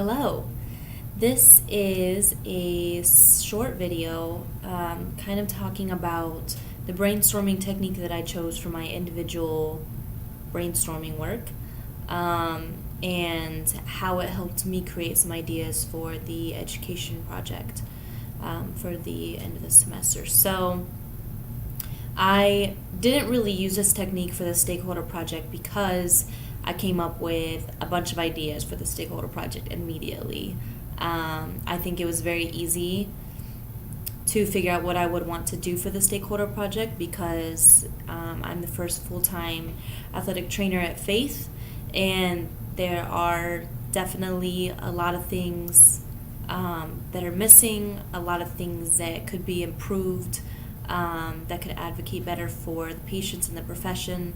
Hello. This is a short video kind of talking about the brainstorming technique that I chose for my individual brainstorming work and how it helped me create some ideas for the education project for the end of the semester. So I didn't really use this technique for the stakeholder project because I came up with a bunch of ideas for the stakeholder project immediately. I think it was very easy to figure out what I would want to do for the stakeholder project because I'm the first full-time athletic trainer at Faith, and there are definitely a lot of things that are missing, a lot of things that could be improved, that could advocate better for the patients in the profession.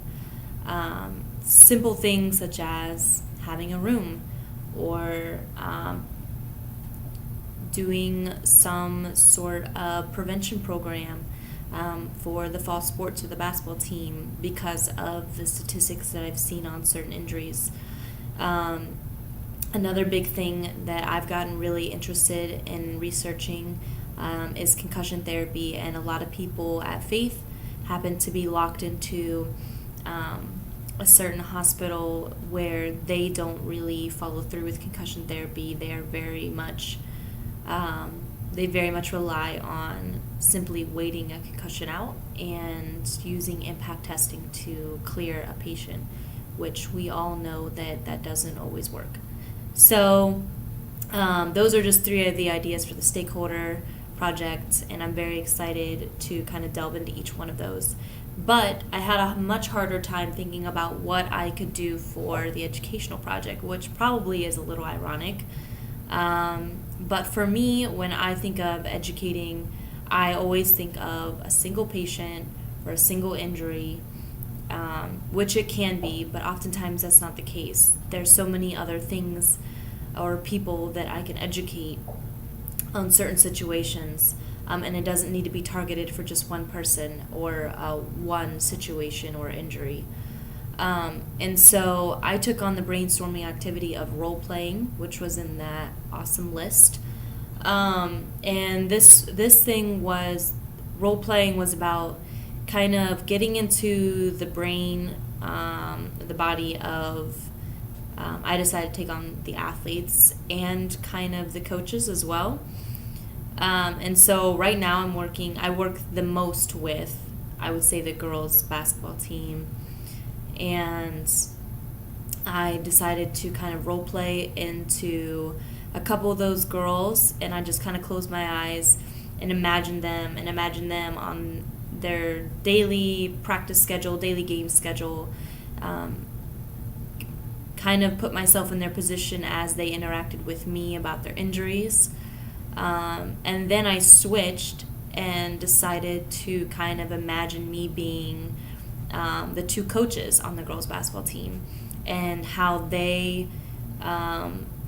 Simple things such as having a room or doing some sort of prevention program for the fall sports or the basketball team because of the statistics that I've seen on certain injuries. Another big thing that I've gotten really interested in researching is concussion therapy, and a lot of people at Faith happen to be locked into a certain hospital where they don't really follow through with concussion therapy. They are very much rely on simply waiting a concussion out and using impact testing to clear a patient, which we all know that doesn't always work. So those are just three of the ideas for the stakeholder project, and I'm very excited to kind of delve into each one of those. But I had a much harder time thinking about what I could do for the educational project, which probably is a little ironic. But for me, when I think of educating, I always think of a single patient or a single injury, which it can be, but oftentimes that's not the case. There's so many other things or people that I can educate on certain situations. And it doesn't need to be targeted for just one person or one situation or injury. And so I took on the brainstorming activity of role-playing, which was in that awesome list. And this thing was, role-playing was about kind of getting into the brain, the body of, I decided to take on the athletes and kind of the coaches as well. And so right now I work the most with, I would say, the girls basketball team, and I decided to kind of role play into a couple of those girls, and I just kind of closed my eyes and imagine them on their daily practice schedule, daily game schedule, kind of put myself in their position as they interacted with me about their injuries. And then I switched and decided to kind of imagine me being the two coaches on the girls' basketball team and how they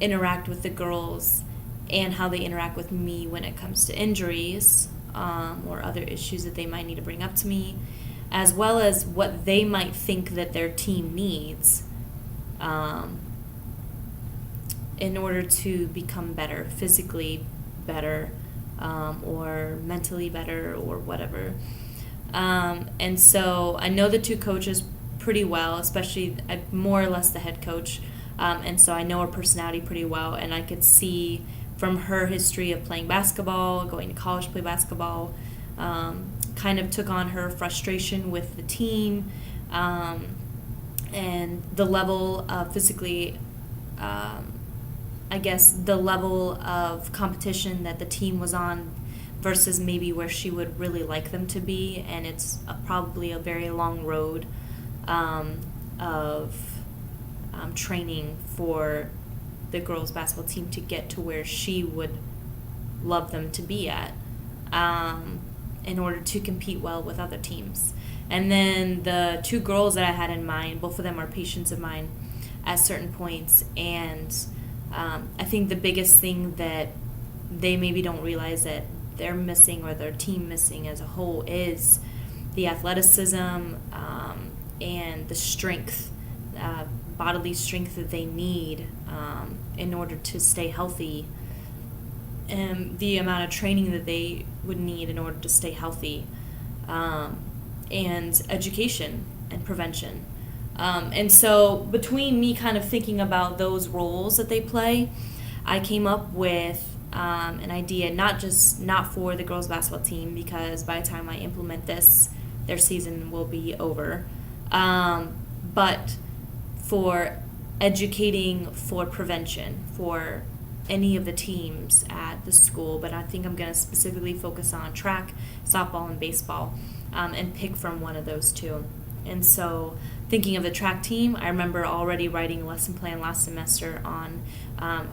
interact with the girls and how they interact with me when it comes to injuries or other issues that they might need to bring up to me, as well as what they might think that their team needs in order to become better, physically better, or mentally better, or whatever. And so I know the two coaches pretty well, especially more or less the head coach, and so I know her personality pretty well, and I could see from her history of playing basketball, going to college to play basketball, kind of took on her frustration with the team, and the level of physically, I guess, the level of competition that the team was on versus maybe where she would really like them to be. And it's probably a very long road of training for the girls' basketball team to get to where she would love them to be at in order to compete well with other teams. And then the two girls that I had in mind, both of them are patients of mine at certain points, and I think the biggest thing that they maybe don't realize that they're missing or their team missing as a whole is the athleticism and the strength bodily strength that they need in order to stay healthy, and the amount of training that they would need in order to stay healthy, and education and prevention. And so between me kind of thinking about those roles that they play, I came up with an idea, not for the girls basketball team, because by the time I implement this, their season will be over, but for educating for prevention for any of the teams at the school. But I think I'm going to specifically focus on track, softball, and baseball, and pick from one of those two. And so thinking of the track team, I remember already writing a lesson plan last semester on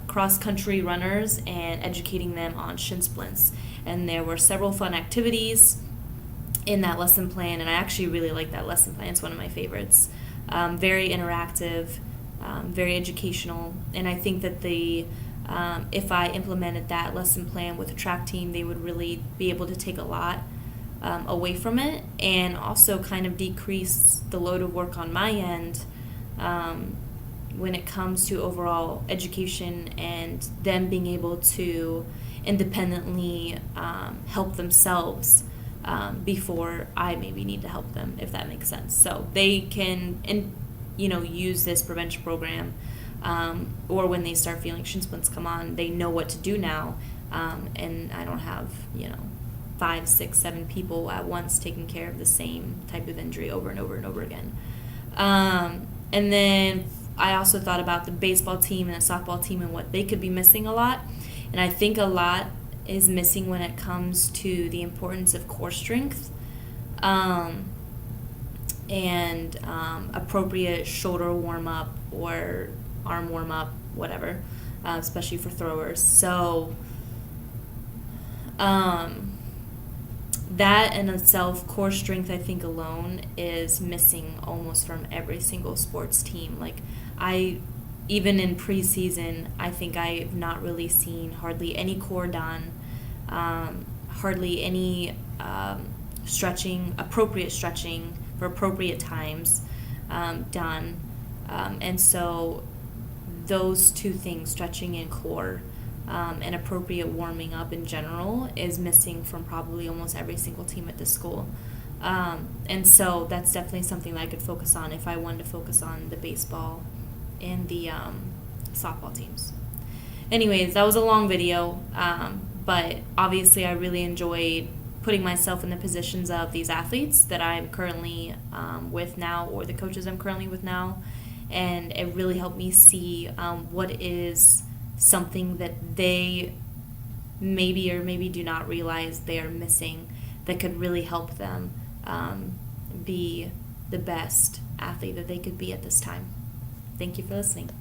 cross-country runners and educating them on shin splints. And there were several fun activities in that lesson plan, and I actually really like that lesson plan. It's one of my favorites. Very interactive, very educational, and I think that if I implemented that lesson plan with a track team, they would really be able to take a lot away from it, and also kind of decrease the load of work on my end when it comes to overall education and them being able to independently help themselves before I maybe need to help them, if that makes sense. So they can use this prevention program, or when they start feeling shin splints come on, they know what to do now, and I don't have 5, 6, 7 people at once taking care of the same type of injury over and over and over again. And then I also thought about the baseball team and the softball team and what they could be missing a lot, and I think a lot is missing when it comes to the importance of core strength, and appropriate shoulder warm-up or arm warm-up, whatever, especially for throwers. So that in itself, core strength, I think alone is missing almost from every single sports team. Like, even in preseason, I think I've not really seen hardly any core done, hardly any appropriate stretching for appropriate times done. And so those two things, stretching and core, and appropriate warming up in general, is missing from probably almost every single team at this school. And so that's definitely something that I could focus on if I wanted to focus on the baseball and the softball teams. Anyways, that was a long video, but obviously I really enjoyed putting myself in the positions of these athletes that I'm currently with now, or the coaches I'm currently with now, and it really helped me see what is something that they maybe or maybe do not realize they are missing that could really help them be the best athlete that they could be at this time. Thank you for listening.